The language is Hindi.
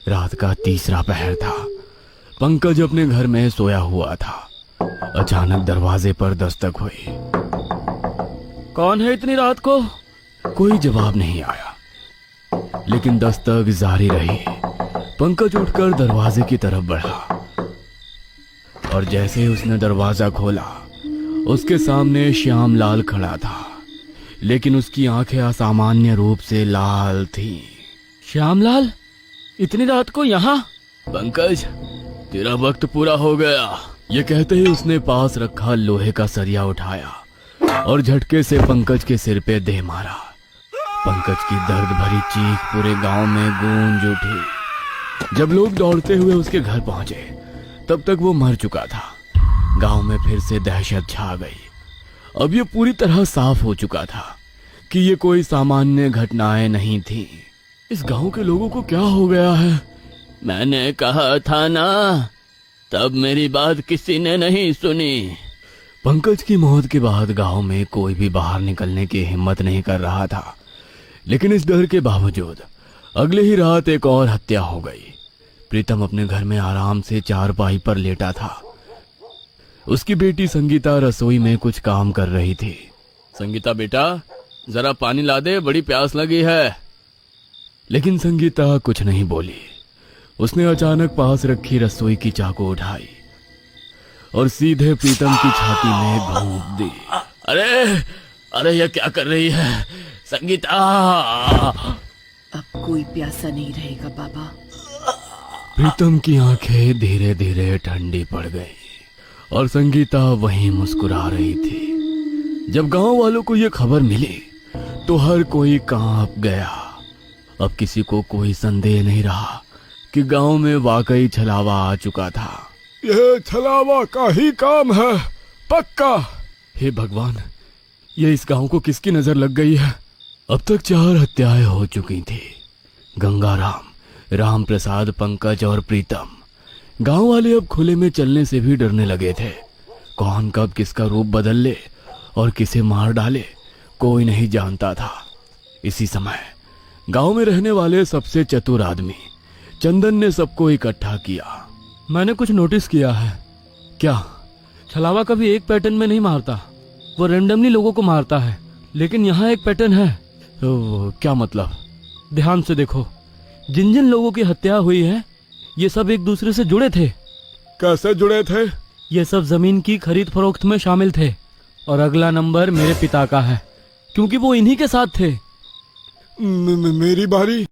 रात का तीसरा पहर था। पंकज अपने घर में सोया हुआ था। अचानक दरवाजे पर दस्तक हुई। कौन है इतनी रात को? कोई जवाब नहीं आया, लेकिन दस्तक जारी रही। पंकज उठकर दरवाजे की तरफ बढ़ा और जैसे ही उसने दरवाजा खोला, उसके सामने श्यामलाल खड़ा था, लेकिन उसकी आंखें असामान्य रूप से लाल थीं। श्यामलाल, इतनी रात को यहाँ? पंकज, तेरा वक्त पूरा हो गया। ये कहते ही उसने पास रखा लोहे का सरिया उठाया और झटके से पंकज के सिर पे दे मारा। पंकज की दर्द भरी चीख पूरे गांव में गूंज उठी। जब लोग दौड़ते हुए उसके घर पहुंचे, तब तक वो मर चुका था। गांव में फिर से दहशत छा गई। अब ये पूरी तरह साफ हो चुका था कि ये कोई सामान्य घटनाएं नहीं थी। इस गांव के लोगों को क्या हो गया है? मैंने कहा था ना, तब मेरी बात किसी ने नहीं सुनी। पंकज की मौत के बाद गांव में कोई भी बाहर निकलने की हिम्मत नहीं कर रहा था, लेकिन इस डर के बावजूद अगले ही रात एक और हत्या हो गई। प्रीतम अपने घर में आराम से चारपाई पर लेटा था। उसकी बेटी संगीता रसोई में कुछ काम कर रही थी। संगीता बेटा, जरा पानी ला दे, बड़ी प्यास लगी है। लेकिन संगीता कुछ नहीं बोली। उसने अचानक पास रखी रसोई की चाकू उठाई और सीधे प्रीतम की छाती में भोंक दी। अरे अरे, ये क्या कर रही है संगीता? अब कोई प्यासा नहीं रहेगा बाबा। प्रीतम की आंखें धीरे धीरे ठंडी पड़ गई और संगीता वहीं मुस्कुरा रही थी। जब गांव वालों को यह खबर मिली तो हर कोई कांप गया। अब किसी को कोई संदेह नहीं रहा कि गांव में वाकई छलावा आ चुका था। यह छलावा का ही काम है, पक्का। हे भगवान, ये इस गांव को किसकी नजर लग गई है? अब तक 4 हत्याएं हो चुकी थी। गंगाराम, राम प्रसाद, पंकज और प्रीतम। गांव वाले अब खुले में चलने से भी डरने लगे थे। कौन कब किसका रूप बदल ले और किसे मार डाले, कोई नहीं जानता था। इसी समय गांव में रहने वाले सबसे चतुर आदमी चंदन ने सबको इकट्ठा किया। मैंने कुछ नोटिस किया है। क्या? छलावा कभी एक पैटर्न में नहीं मारता, वो रैंडमली लोगों को मारता है। लेकिन यहाँ एक पैटर्न है। तो क्या मतलब? ध्यान से देखो, जिन जिन लोगों की हत्या हुई है, ये सब एक दूसरे से जुड़े थे। कैसे जुड़े थे? ये सब जमीन की खरीद फरोख्त में शामिल थे। और अगला नंबर मेरे पिता का है, क्योंकि वो इन्हीं के साथ थे। मेरी बारी।